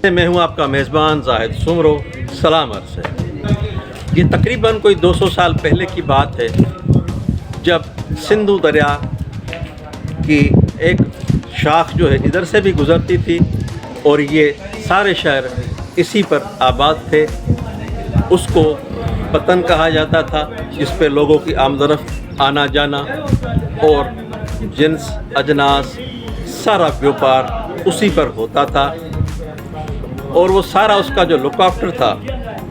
से मैं हूं आपका मेज़बान जाहिद सुमरो। सलाम अर्ज़ है। ये तकरीबन कोई 200 साल पहले की बात है, जब सिंधु दरिया की एक शाख जो है इधर से भी गुज़रती थी और ये सारे शहर इसी पर आबाद थे। उसको पतन कहा जाता था, जिस पे लोगों की आमदरफ़्त आना जाना और जिन्स अजनास सारा व्यापार उसी पर होता था। और वो सारा उसका जो लुक आफ्टर था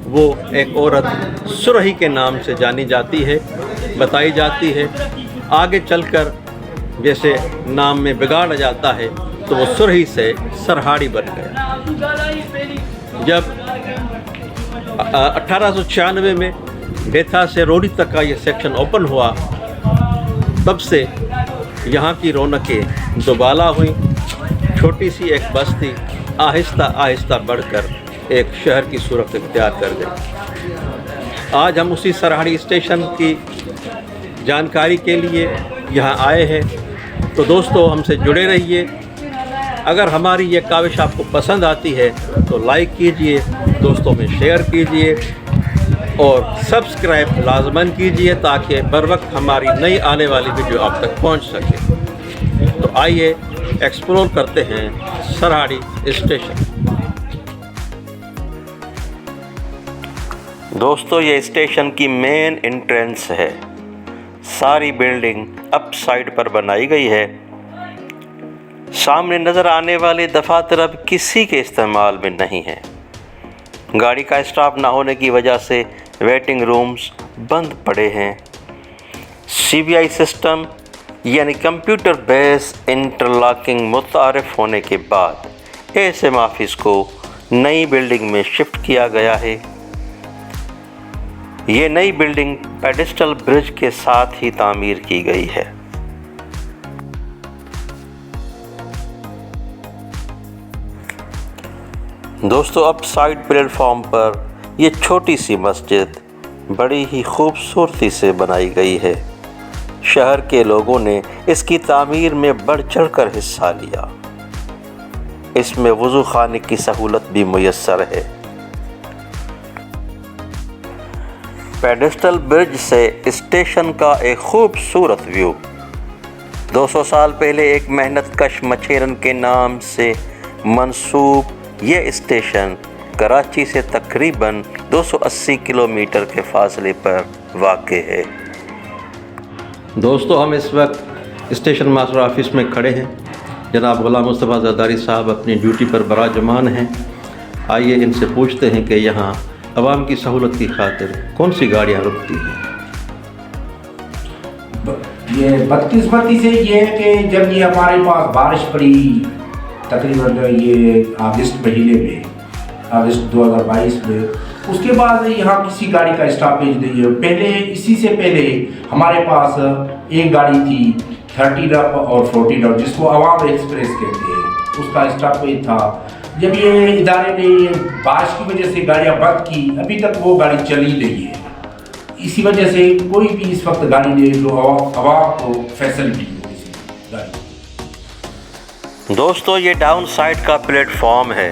वो एक औरत सुरही के नाम से जानी जाती है, बताई जाती है। आगे चलकर जैसे नाम में बिगाड़ जाता है तो वो सुरही से सरहाड़ी बन गया। जब 1896 में बेथा से रोडी तक का ये सेक्शन ओपन हुआ, तब से यहाँ की रौनकें दोबाला हुई। छोटी सी एक बस्ती आहिस्ता आहिस्ता बढ़कर एक शहर की सूरत इख्तियार कर गई। आज हम उसी सरहाड़ी स्टेशन की जानकारी के लिए यहाँ आए हैं, तो दोस्तों हमसे जुड़े रहिए। अगर हमारी ये काविश आपको पसंद आती है तो लाइक कीजिए, दोस्तों में शेयर कीजिए और सब्सक्राइब लाजमन कीजिए, ताकि बर वक्त हमारी नई आने वाली वीडियो आप तक पहुंच सके। तो आइए एक्सप्लोर करते हैं सरहाड़ी स्टेशन। दोस्तों, ये स्टेशन की मेन एंट्रेंस है। सारी बिल्डिंग अप साइड पर बनाई गई है। सामने नज़र आने वाले दफातर अब किसी के इस्तेमाल में नहीं है। गाड़ी का स्टाफ ना होने की वजह से वेटिंग रूम्स बंद पड़े हैं। CBI सिस्टम यानी कंप्यूटर बेस इंटरलॉकिंग मुतारिफ होने के बाद ASM ऑफिस को नई बिल्डिंग में शिफ्ट किया गया है। ये नई बिल्डिंग पेडेस्टल ब्रिज के साथ ही तामीर की गई है। दोस्तों, अप साइड प्लेटफॉर्म पर ये छोटी सी मस्जिद बड़ी ही खूबसूरती से बनाई गई है। शहर के लोगों ने इसकी तामीर में बढ़ चढ़ कर हिस्सा लिया। इसमें वज़ू खाने की सहूलत भी मुयस्सर है। पेडेस्टल ब्रिज से स्टेशन का एक खूबसूरत व्यू। 200 साल पहले एक मेहनत कश मछेरन के नाम से मंसूब ये स्टेशन कराची से तकरीबन 280 किलोमीटर के फासले पर वाक़ है। दोस्तों, हम इस वक्त स्टेशन मास्टर ऑफिस में खड़े हैं। जनाब गुलाम मुस्तफ़ा ज़रदारी साहब अपनी ड्यूटी पर बराजमान हैं। आइए इनसे पूछते हैं कि यहाँ अवाम की सहूलत की खातिर कौन सी गाड़ियाँ रुकती हैं। ये बदकिस्मती से ये है कि जब ये हमारे पास बारिश पड़ी तकरीबन ये अगस्त महीने में, अगस्त 2022 में, उसके बाद यहाँ किसी गाड़ी का स्टॉपेज नहीं है। पहले इसी से पहले हमारे पास एक गाड़ी थी 30 रफ और 40 रफ, जिसको अवाम एक्सप्रेस कहते हैं, उसका स्टॉपेज था। जब ये इदारे ने बारिश की वजह से गाड़ियाँ बंद की, अभी तक वो गाड़ी चली नहीं है। इसी वजह से कोई भी इस वक्त गाड़ी नहीं जो अवाम को फैसिलिटी हो इसी गाड़ी। दोस्तों, ये डाउन साइड का प्लेटफॉर्म है।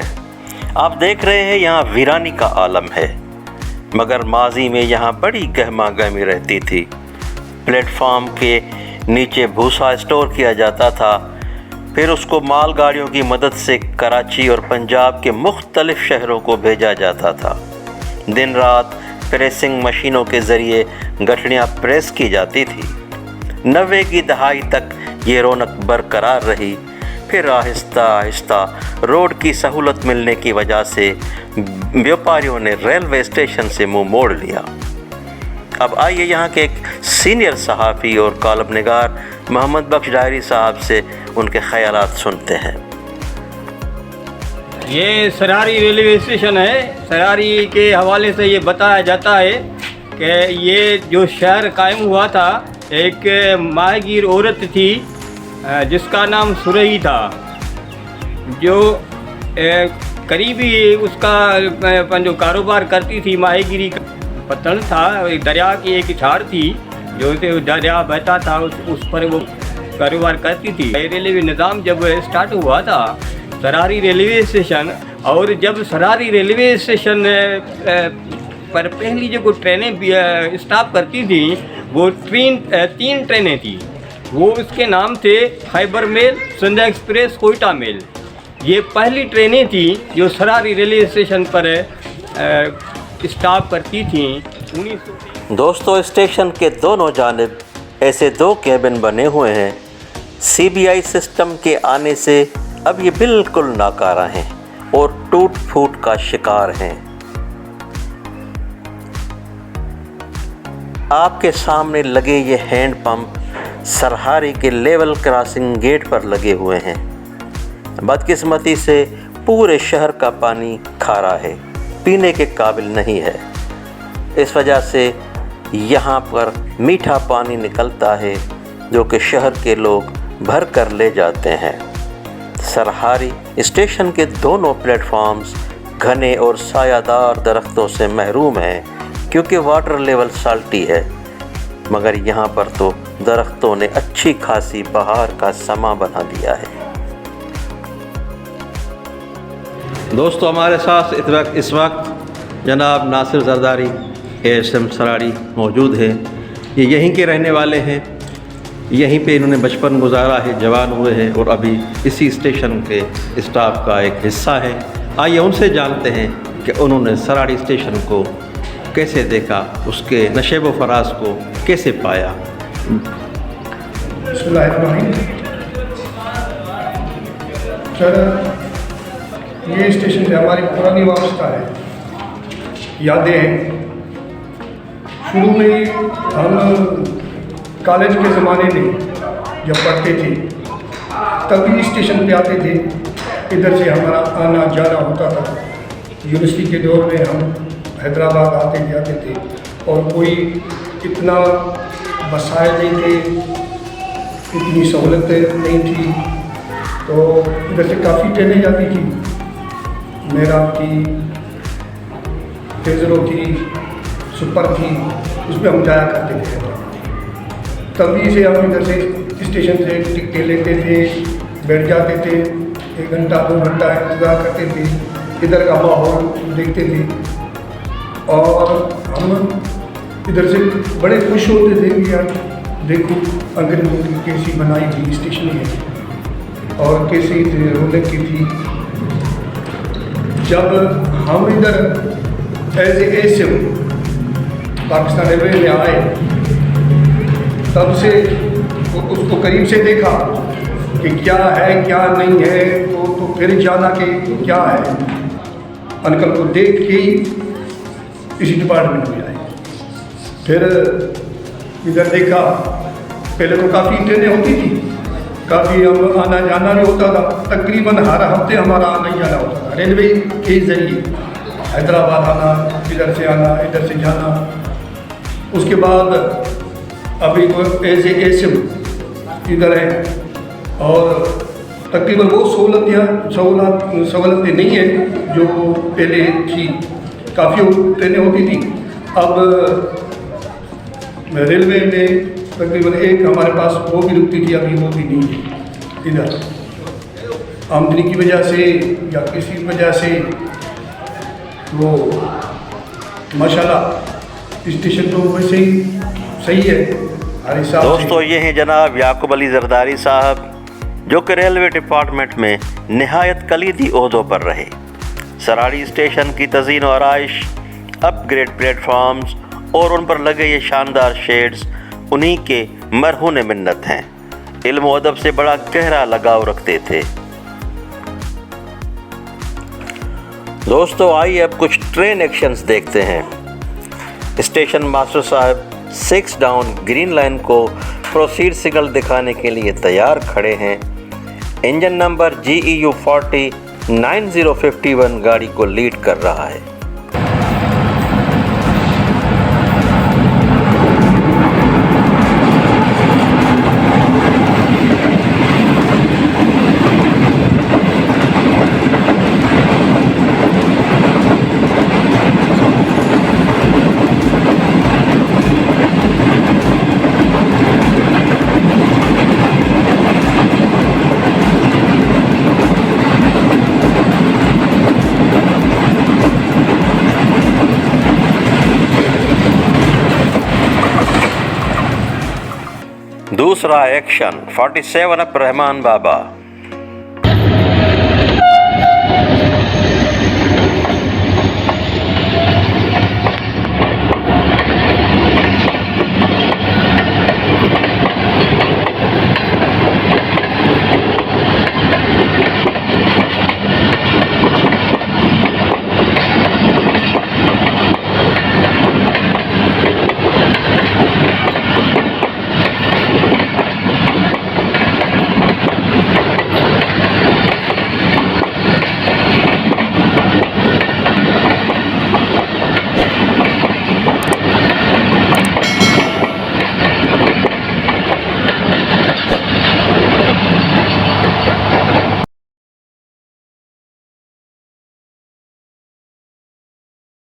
आप देख रहे हैं यहाँ वीरानी का आलम है, मगर माजी में यहाँ बड़ी गहमा गहमी रहती थी। प्लेटफॉर्म के नीचे भूसा स्टोर किया जाता था, फिर उसको मालगाड़ियों की मदद से कराची और पंजाब के मुख्तलिफ शहरों को भेजा जाता था। दिन रात प्रेसिंग मशीनों के ज़रिए गठड़ियाँ प्रेस की जाती थी। 90 की दहाई तक ये रौनक बरकरार रही। फिर आहिस्ता आहिस्ता रोड की सहूलत मिलने की वजह से व्यापारियों ने रेलवे स्टेशन से मुंह मोड़ लिया। अब आइए यहाँ के एक सीनियर सहाफ़ी और कॉलम निगार मोहम्मद बख्श डायरी साहब से उनके ख़यालात सुनते हैं। ये सरहाड़ी रेलवे स्टेशन है। सरहाड़ी के हवाले से ये बताया जाता है कि ये जो शहर कायम हुआ था, एक माहगीर औरत थी जिसका नाम सुरही था, जो करीबी उसका जो कारोबार करती थी माहीगिरी का पतन था। दरिया की एक झाड़ थी जो दरिया बहता था, उस पर वो कारोबार करती थी। रेलवे निज़ाम जब स्टार्ट हुआ था, सरहाड़ी रेलवे स्टेशन और जब सरारी रेलवे स्टेशन पर पहली जो ट्रेनें स्टॉप करती थी वो तीन ट्रेनें थी। वो इसके नाम थे खैबर मेल, संध्या एक्सप्रेस, कोयटा मेल। ये पहली ट्रेनें थी जो सरारी रेलवे स्टेशन पर स्टॉप करती थी। 1900 दोस्तों, स्टेशन के दोनों जानिब ऐसे 2 केबिन बने हुए हैं। CBI सिस्टम के आने से अब ये बिल्कुल नाकारा हैं और टूट फूट का शिकार हैं। आपके सामने लगे ये हैंड पंप सरहारी के लेवल क्रॉसिंग गेट पर लगे हुए हैं। बदकिस्मती से पूरे शहर का पानी खारा है, पीने के काबिल नहीं है। इस वजह से यहाँ पर मीठा पानी निकलता है जो कि शहर के लोग भर कर ले जाते हैं। सरहारी स्टेशन के दोनों प्लेटफॉर्म्स घने और सायादार दरख्तों से महरूम हैं क्योंकि वाटर लेवल साल्टी है, मगर यहाँ पर तो दरख्तों ने अच्छी खासी बहार का समा बना दिया है। दोस्तों, हमारे साथ इस वक्त जनाब नासिर जरदारी ASM सरारी मौजूद है। ये यहीं के रहने वाले हैं, यहीं पे इन्होंने बचपन गुजारा है, जवान हुए हैं और अभी इसी स्टेशन के स्टाफ का एक हिस्सा है। आइए उनसे जानते हैं कि उन्होंने सरारी स्टेशन को कैसे देखा, उसके नशेब व फराज को कैसे पाया। सर, ये स्टेशन से हमारी पुरानी वास्ता है, यादें हैं। शुरू में हम कॉलेज के ज़माने में जब पढ़ते थे तभी स्टेशन पे आते थे, इधर से हमारा आना जाना होता था। यूनिवर्सिटी के दौर में हम हैदराबाद आते जाते थे और कोई इतना वसाइल नहीं थे, इतनी सहूलतें नहीं थी, तो इधर से काफ़ी ट्रेनें जाती थी। मेराब की, पेजरो की, सुपर थी, उसमें हम जाया करते थे। तभी से हम इधर से स्टेशन से टिकटें लेते थे, बैठ जाते थे, 1 घंटा 2 घंटा इंतज़ार करते थे, इधर का माहौल देखते थे और हम इधर से बड़े खुश होते थे कि यार देखो अंग्रेजों की कैसी बनाई थी स्टेशन है और कैसी रौनक की थी। जब हम इधर एज ए पाकिस्तान रेलवे में आए तब से उसको करीब से देखा कि क्या है क्या नहीं है, तो फिर जाना कि क्या है। अंकल को देख के ही इसी डिपार्टमेंट में आए। फिर इधर देखा, पहले तो काफ़ी ट्रेनें होती थी, काफ़ी हम आना जाना भी होता था, तकरीबन हर हफ्ते हमारा आना ही जाना होता था रेलवे के ज़रिए। हैदराबाद आना, इधर से आना, इधर से जाना। उसके बाद अभी तो एज ए इधर है और तकरीबन वो सहूलतें नहीं है जो पहले थी। काफ़ी ट्रेनें होती थी, अब रेलवे में तकरीबन एक हमारे पास वो भी रुकती थी, अभी वो भी नहीं है। इधर आमदनी की वजह से या किसी वजह से वो माशाल्लाह स्टेशन तो वैसे ही सही है हर हिसाब से। दोस्तों, ये हैं जनाब याकूब अली जरदारी साहब, जो कि रेलवे डिपार्टमेंट में नहायत कलीदी ओहदों पर रहे। सरारी स्टेशन की तज़ीन और आराइश, अपग्रेड प्लेटफॉर्म्स और उन पर लगे ये शानदार शेड्स उन्हीं के मरहून मिन्नत हैं। इल्म व अदब से बड़ा गहरा लगाव रखते थे। दोस्तों, आइए अब कुछ ट्रेन एक्शंस देखते हैं। स्टेशन मास्टर साहब 6 डाउन ग्रीन लाइन को प्रोसीड सिग्नल दिखाने के लिए तैयार खड़े हैं। इंजन नंबर GEU 40 9051 गाड़ी को लीड कर रहा है। दूसरा एक्शन 47 अप रहमान बाबा।